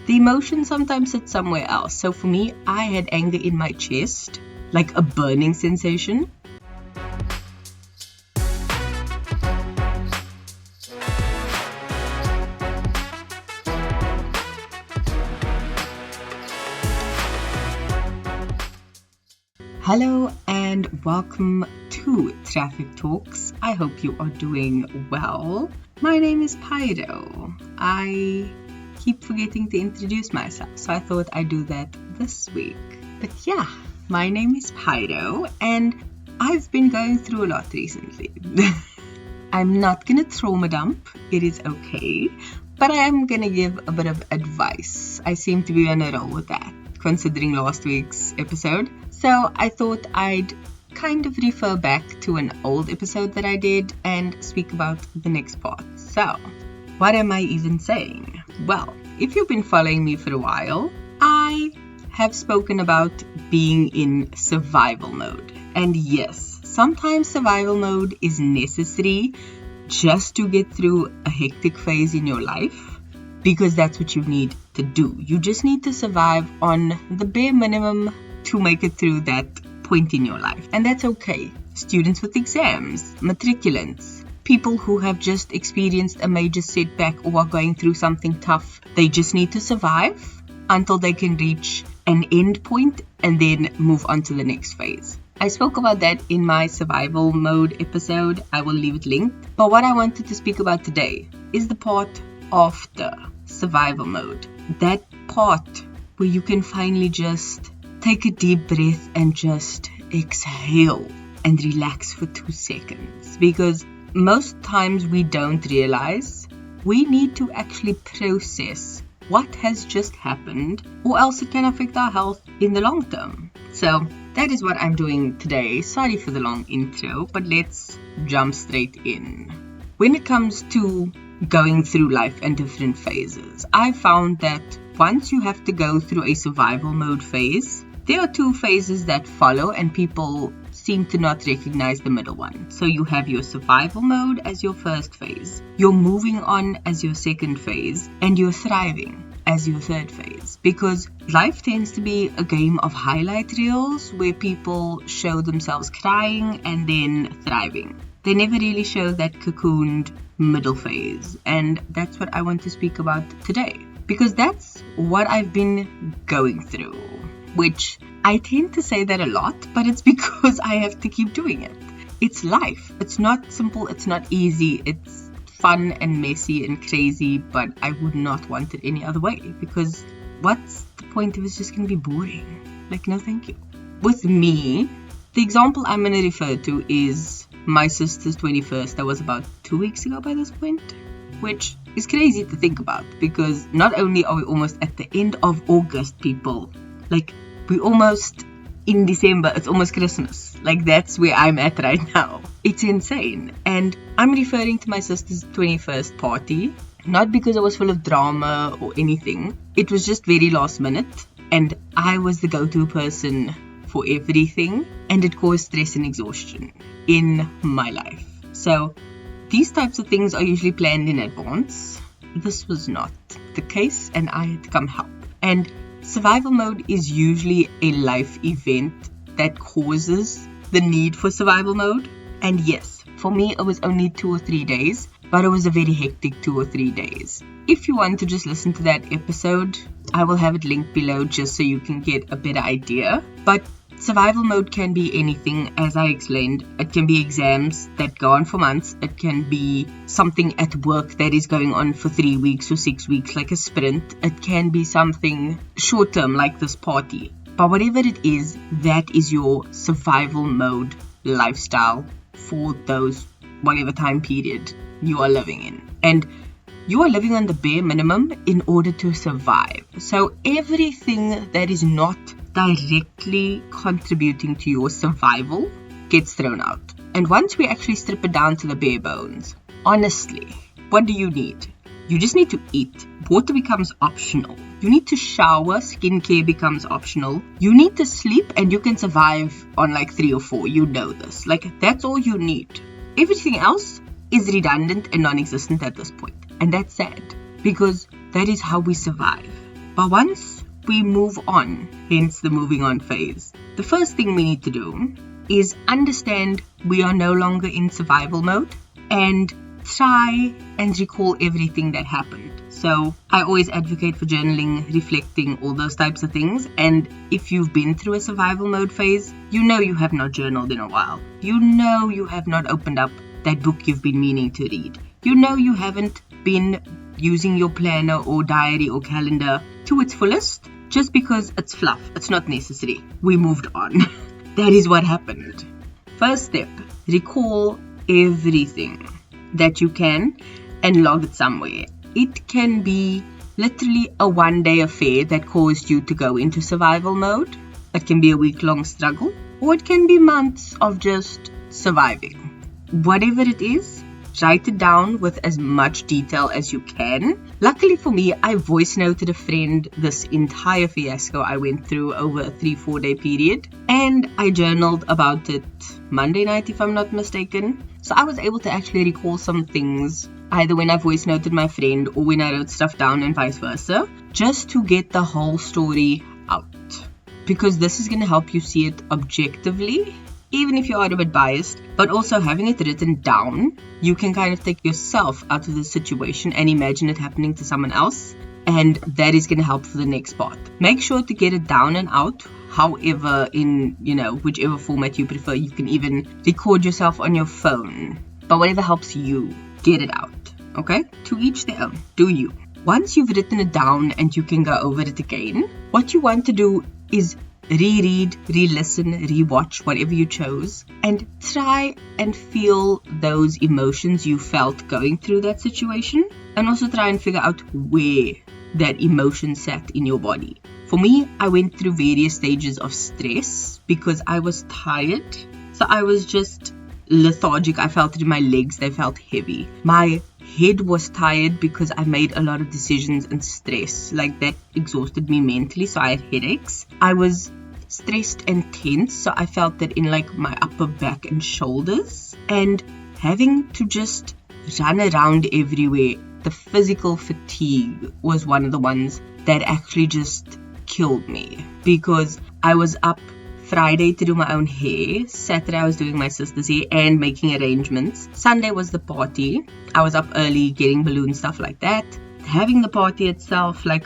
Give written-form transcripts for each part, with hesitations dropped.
the emotion sometimes sits somewhere else. So for me, I had anger in my chest, like a burning sensation. Hello and welcome to Traffic Talks. I hope you are doing well. My name is Pyro. I keep forgetting to introduce myself, so I thought I'd do that this week. But yeah, my name is Pyro and I've been going through a lot recently. I'm not gonna trauma dump, it is okay, but I am gonna give a bit of advice. I seem to be on a roll with that, considering last week's episode. So I thought I'd kind of refer back to an old episode that I did and speak about the next part. So, what am I even saying? Well, if you've been following me for a while, I have spoken about being in survival mode. And yes, sometimes survival mode is necessary just to get through a hectic phase in your life, because that's what you need to do. You just need to survive on the bare minimum to make it through that point in your life. And that's okay. Students with exams, matriculants, people who have just experienced a major setback or are going through something tough, they just need to survive until they can reach an end point and then move on to the next phase. I spoke about that in my survival mode episode. I will leave it linked. But what I wanted to speak about today is the part after survival mode. That part where you can finally just take a deep breath and just exhale and relax for 2 seconds. Because most times we don't realize we need to actually process what has just happened, or else it can affect our health in the long term. So that is what I'm doing today. Sorry for the long intro, but let's jump straight in. When it comes to going through life and different phases, I found that once you have to go through a survival mode phase, there are 2 phases that follow, and people seem to not recognize the middle one. So you have your survival mode as your first phase, you're moving on as your second phase, and you're thriving as your third phase. Because life tends to be a game of highlight reels where people show themselves crying and then thriving. They never really show that cocooned middle phase, and that's what I want to speak about today. Because that's what I've been going through. Which I tend to say that a lot, but it's because I have to keep doing it. It's life. It's not simple. It's not easy. It's fun and messy and crazy, but I would not want it any other way, because what's the point if it's just going to be boring? Like, no thank you. With me, the example I'm going to refer to is my sister's 21st. That was about 2 weeks ago by this point, which is crazy to think about, because not only are we almost at the end of August, people, like, we almost in December, it's almost Christmas. Like, that's where I'm at right now. It's insane. And I'm referring to my sister's 21st party, not because it was full of drama or anything. It was just very last minute, and I was the go-to person for everything, and it caused stress and exhaustion in my life. So these types of things are usually planned in advance. This was not the case, and I had to come help. And survival mode is usually a life event that causes the need for survival mode. And yes, for me it was only 2 or 3 days, but it was a very hectic 2 or 3 days. If you want to just listen to that episode, I will have it linked below just so you can get a better idea. But survival mode can be anything, as I explained. It can be exams that go on for months. It can be something at work that is going on for 3 weeks or 6 weeks, like a sprint. It can be something short term, like this party. But whatever it is, that is your survival mode lifestyle for those whatever time period you are living in. And you are living on the bare minimum in order to survive. So everything that is not directly contributing to your survival gets thrown out. And once we actually strip it down to the bare bones, honestly, what do you need? You just need to eat. Water becomes optional. You need to shower. Skincare becomes optional. You need to sleep, and you can survive on like 3 or 4. You know this. Like, that's all you need. Everything else is redundant and non-existent at this point. And that's sad, because that is how we survive. But once we move on, hence the moving on phase, the first thing we need to do is understand we are no longer in survival mode and try and recall everything that happened. So I always advocate for journaling, reflecting, all those types of things. And if you've been through a survival mode phase, you know you have not journaled in a while. You know you have not opened up that book you've been meaning to read. You know you haven't been using your planner or diary or calendar to its fullest just because it's fluff. It's not necessary. We moved on. That is what happened. First step, recall everything that you can and log it somewhere. It can be literally a one-day affair that caused you to go into survival mode. It can be a week-long struggle, or it can be months of just surviving. Whatever it is, write it down with as much detail as you can. Luckily for me, I voice noted a friend this entire fiasco I went through over a 3-4 day period, and I journaled about it Monday night if I'm not mistaken. So I was able to actually recall some things either when I voice noted my friend or when I wrote stuff down and vice versa, just to get the whole story out. Because this is going to help you see it objectively, even if you are a bit biased, but also having it written down, you can kind of take yourself out of the situation and imagine it happening to someone else. And that is going to help for the next part. Make sure to get it down and out. However, in, whichever format you prefer, you can even record yourself on your phone. But whatever helps you, get it out. Okay? To each their own. Do you. Once you've written it down and you can go over it again, what you want to do is reread, re-listen, re-watch, whatever you chose, and try and feel those emotions you felt going through that situation, and also try and figure out where that emotion sat in your body. For me, I went through various stages of stress because I was tired. So I was just lethargic. I felt it in my legs. They felt heavy. My head was tired because I made a lot of decisions and stress. Like that exhausted me mentally. So I had headaches. I was stressed and tense. So I felt that in like my upper back and shoulders. And having to just run around everywhere. The physical fatigue was one of the ones that actually just killed me, because I was up Friday to do my own hair. Saturday I was doing my sister's hair and making arrangements. Sunday was the party. I was up early getting balloons, stuff like that. Having the party itself like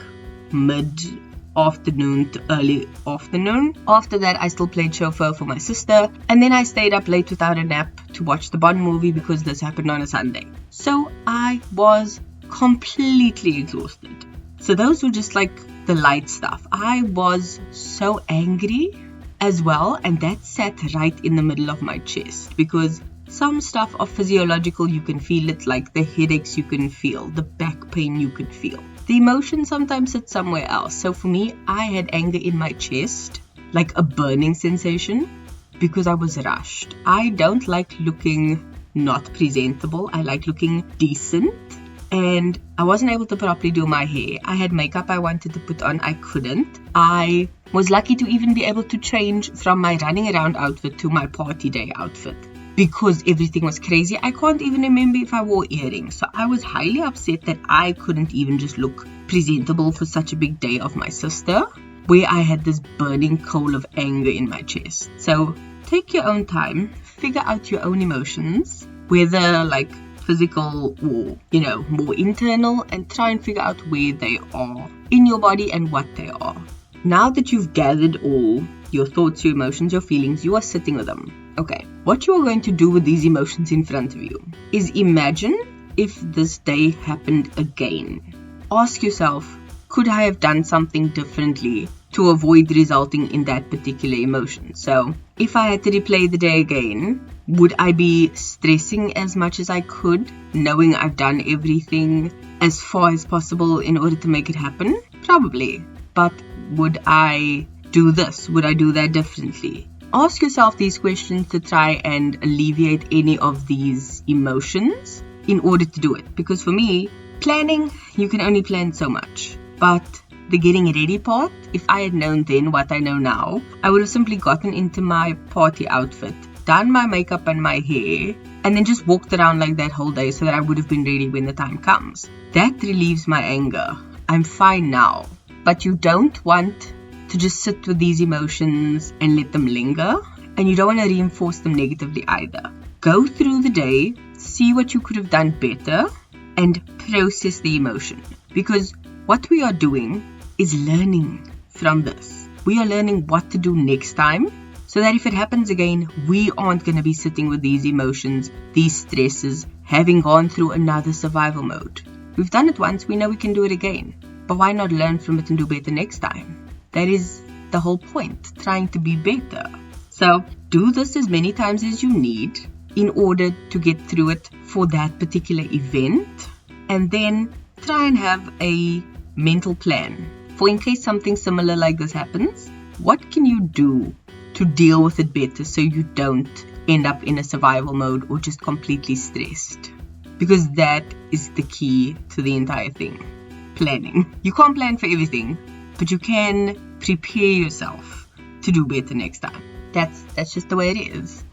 mid-afternoon to early afternoon. After that I still played chauffeur for my sister, and then I stayed up late without a nap to watch the Bond movie because this happened on a Sunday. So I was completely exhausted. So those were just like the light stuff. I was so angry as well, and that sat right in the middle of my chest, because some stuff of physiological, you can feel it, like the headaches you can feel, the back pain you can feel. The emotion sometimes sits somewhere else. So for me, I had anger in my chest, like a burning sensation, because I was rushed. I don't like looking not presentable. I like looking decent. And I wasn't able to properly do my hair. I had makeup I wanted to put on. I couldn't. I was lucky to even be able to change from my running around outfit to my party day outfit, because everything was crazy. I can't even remember if I wore earrings. So I was highly upset that I couldn't even just look presentable for such a big day of my sister, where I had this burning coal of anger in my chest. So take your own time, figure out your own emotions, whether like physical or, more internal, and try and figure out where they are in your body and what they are. Now that you've gathered all your thoughts, your emotions, your feelings, you are sitting with them. Okay, what you are going to do with these emotions in front of you is imagine if this day happened again. Ask yourself, could I have done something differently to avoid resulting in that particular emotion? So if I had to replay the day again, would I be stressing as much as I could, knowing I've done everything as far as possible in order to make it happen? Probably. But would I do this? Would I do that differently? Ask yourself these questions to try and alleviate any of these emotions in order to do it. Because for me, planning, you can only plan so much. But the getting ready part, if I had known then what I know now, I would have simply gotten into my party outfit, done my makeup and my hair, and then just walked around like that whole day so that I would have been ready when the time comes. That relieves my anger. I'm fine now. but you don't want to just sit with these emotions and let them linger, and you don't want to reinforce them negatively either. Go through the day, see what you could have done better, and process the emotion. Because what we are doing is learning from this. We are learning what to do next time, so that if it happens again, we aren't going to be sitting with these emotions, these stresses, having gone through another survival mode. We've done it once, we know we can do it again. But why not learn from it and do better next time? That is the whole point, trying to be better. So do this as many times as you need in order to get through it for that particular event, and then try and have a mental plan for in case something similar like this happens. What can you do to deal with it better so you don't end up in a survival mode or just completely stressed? Because that is the key to the entire thing. Planning. You can't plan for everything, but you can prepare yourself to do better next time. That's just the way it is.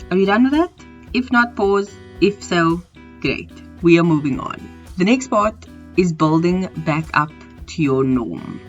Are you done with that? If not, pause. If so, great. We are moving on. The next part is building back up to your norm.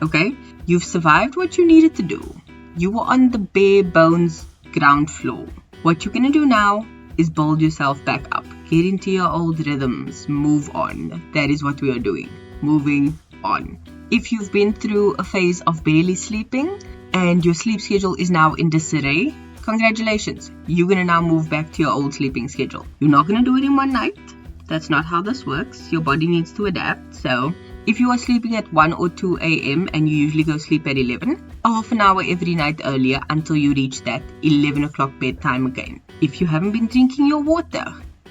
Okay? You've survived what you needed to do. You were on the bare bones ground floor. What you're going to do now is build yourself back up. Get into your old rhythms. Move on. That is what we are doing. Moving on. If you've been through a phase of barely sleeping and your sleep schedule is now in disarray, congratulations. You're going to now move back to your old sleeping schedule. You're not going to do it in one night. That's not how this works. Your body needs to adapt. So if you are sleeping at 1 or 2 a.m. and you usually go sleep at 11, half an hour every night earlier until you reach that 11 o'clock bedtime again. If you haven't been drinking your water,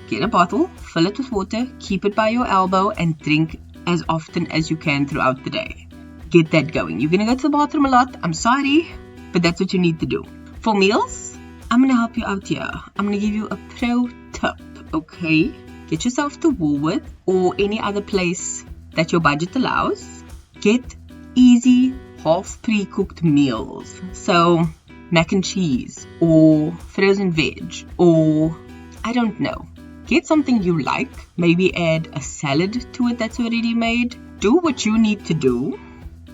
get a bottle, fill it with water, keep it by your elbow, and drink as often as you can throughout the day. Get that going. You're going to go to the bathroom a lot. I'm sorry, but that's what you need to do. For meals, I'm going to help you out here. I'm going to give you a pro tip, okay? Get yourself to Woolworth or any other place that your budget allows. Get easy, half pre-cooked meals. So, mac and cheese or frozen veg or, I don't know. Get something you like. Maybe add a salad to it that's already made. Do what you need to do.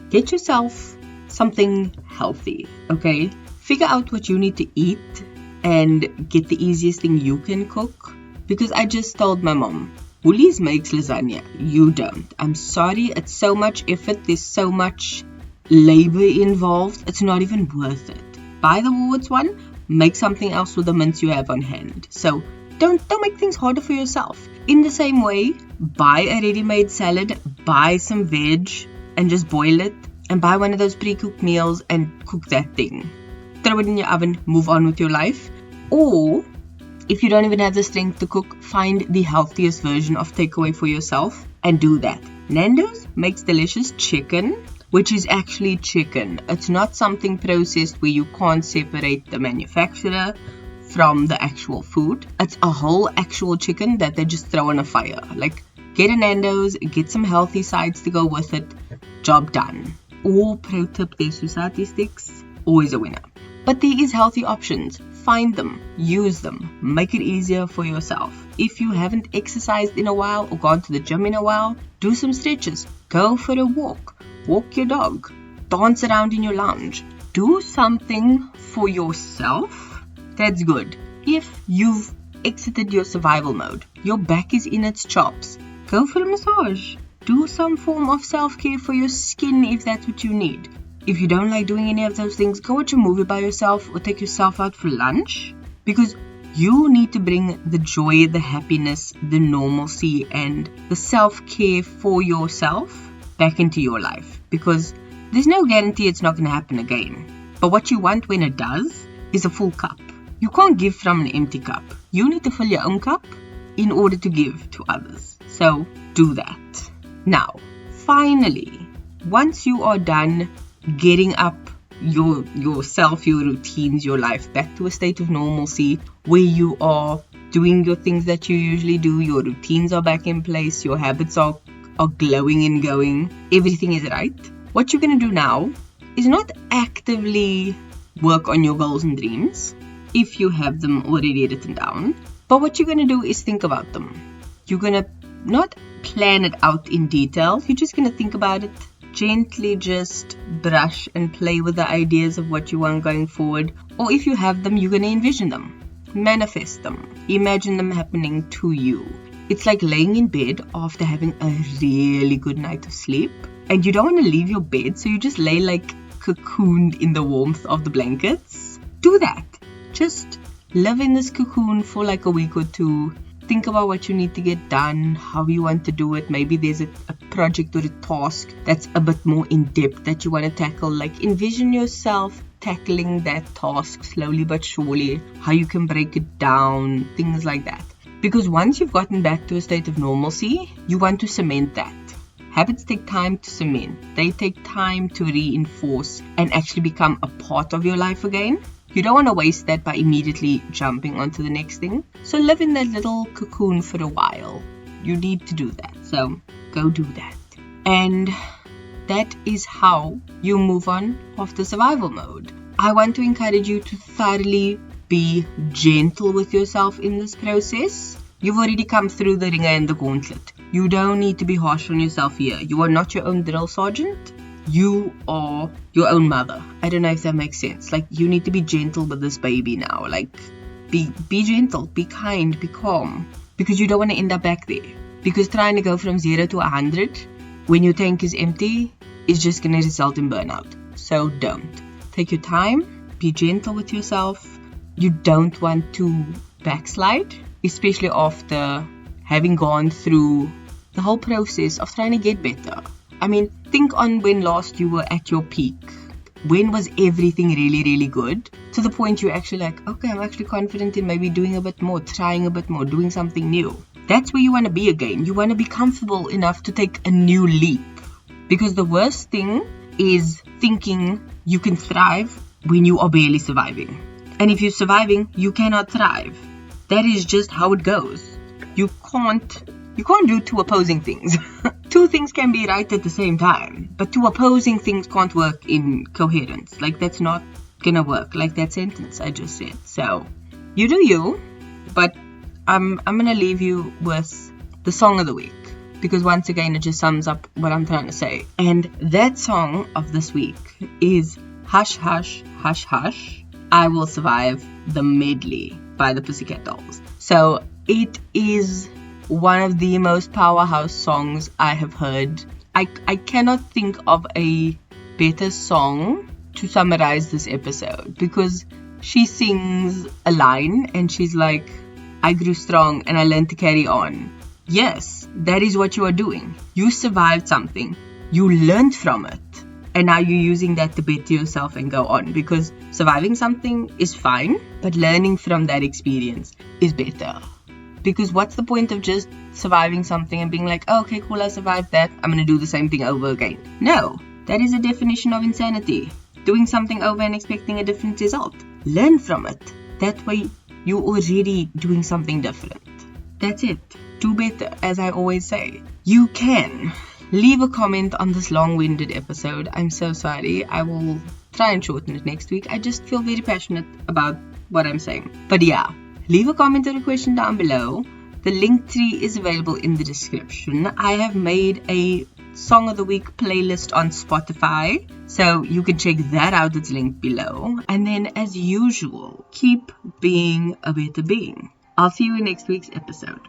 Get yourself something healthy, okay? Figure out what you need to eat and get the easiest thing you can cook. Because I just told my mom, Woolies makes lasagna. You don't. I'm sorry, it's so much effort. There's so much labor involved. It's not even worth it. Buy the Woolworths one. Make something else with the mince you have on hand. So don't make things harder for yourself. In the same way, buy a ready-made salad. Buy some veg and just boil it. And buy one of those pre-cooked meals and cook that thing. Throw it in your oven. Move on with your life. Or if you don't even have the strength to cook, find the healthiest version of takeaway for yourself and do that. Nando's makes delicious chicken, which is actually chicken. It's not something processed where you can't separate the manufacturer from the actual food. It's a whole actual chicken that they just throw on a fire. Like, get a Nando's, get some healthy sides to go with it. Job done. Or pro tip, their Susati sticks. Always a winner. But there is healthy options. Find them, use them, make it easier for yourself. If you haven't exercised in a while or gone to the gym in a while, do some stretches, go for a walk your dog, dance around in your lounge. Do something for yourself that's good. If you've exited your survival mode, your back is in its chops, go for a massage. Do some form of self-care for your skin if that's what you need. If you don't like doing any of those things, go watch a movie by yourself or take yourself out for lunch. Because you need to bring the joy, the happiness, the normalcy, and the self-care for yourself back into your life. Because there's no guarantee it's not going to happen again. But what you want when it does is a full cup. You can't give from an empty cup. You need to fill your own cup in order to give to others. So do that. Now, finally, once you are done getting up yourself, your routines, your life back to a state of normalcy where you are doing your things that you usually do, your routines are back in place, your habits are glowing and going, everything is right. What you're going to do now is not actively work on your goals and dreams if you have them already written down, but what you're going to do is think about them. You're going to not plan it out in detail, you're just going to think about it, gently just brush and play with the ideas of what you want going forward. Or if you have them, you're going to envision them, manifest them, imagine them happening to you. It's like laying in bed after having a really good night of sleep, and you don't want to leave your bed, so you just lay like cocooned in the warmth of the blankets. Do that. Just live in this cocoon for like a week or two. Think about what you need to get done, how you want to do it. Maybe there's a project or a task that's a bit more in depth that you want to tackle. Like envision yourself tackling that task slowly but surely, how you can break it down, things like that. Because once you've gotten back to a state of normalcy, you want to cement that. Habits take time to cement. They take time to reinforce and actually become a part of your life again. You don't want to waste that by immediately jumping onto the next thing. So live in that little cocoon for a while. You need to do that. So go do that. And that is how you move on after survival mode. I want to encourage you to thoroughly be gentle with yourself in this process. You've already come through the ringer and the gauntlet. You don't need to be harsh on yourself here. You are not your own drill sergeant. You are your own mother. I don't know if that makes sense. Like, you need to be gentle with this baby now. Like, be gentle, be kind, be calm. Because you don't want to end up back there. Because trying to go from 0 to 100 when your tank is empty is just going to result in burnout. So don't. Take your time. Be gentle with yourself. You don't want to backslide, especially after having gone through the whole process of trying to get better. I mean, think on when last you were at your peak. When was everything really, really good? To the point you're actually like, okay, I'm actually confident in maybe doing a bit more, trying a bit more, doing something new. That's where you want to be again. You want to be comfortable enough to take a new leap. Because the worst thing is thinking you can thrive when you are barely surviving. And if you're surviving, you cannot thrive. That is just how it goes. You can't do two opposing things. Two things can be right at the same time, but two opposing things can't work in coherence. Like, that's not gonna work, like that sentence I just said. So, you do you, but I'm gonna leave you with the song of the week, because once again, it just sums up what I'm trying to say. And that song of this week is Hush, Hush, Hush, Hush, I Will Survive, the medley by the Pussycat Dolls. So, it is one of the most powerhouse songs I have heard. I cannot think of a better song to summarize this episode, because she sings a line and she's like, I grew strong and I learned to carry on. Yes, that is what you are doing. You survived something. You learned from it. And now you're using that to better yourself and go on, because surviving something is fine, but learning from that experience is better. Because what's the point of just surviving something and being like, oh, okay, cool, I survived that, I'm going to do the same thing over again. No, that is a definition of insanity. Doing something over and expecting a different result. Learn from it. That way, you're already doing something different. That's it. Do better, as I always say. You can leave a comment on this long-winded episode. I'm so sorry. I will try and shorten it next week. I just feel very passionate about what I'm saying. But yeah. Leave a comment or a question down below. The link tree is available in the description. I have made a Song of the Week playlist on Spotify, so you can check that out. It's linked below. And then, as usual, keep being a better being. I'll see you in next week's episode.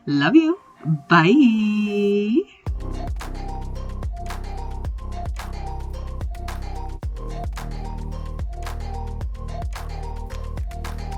Love you. Bye.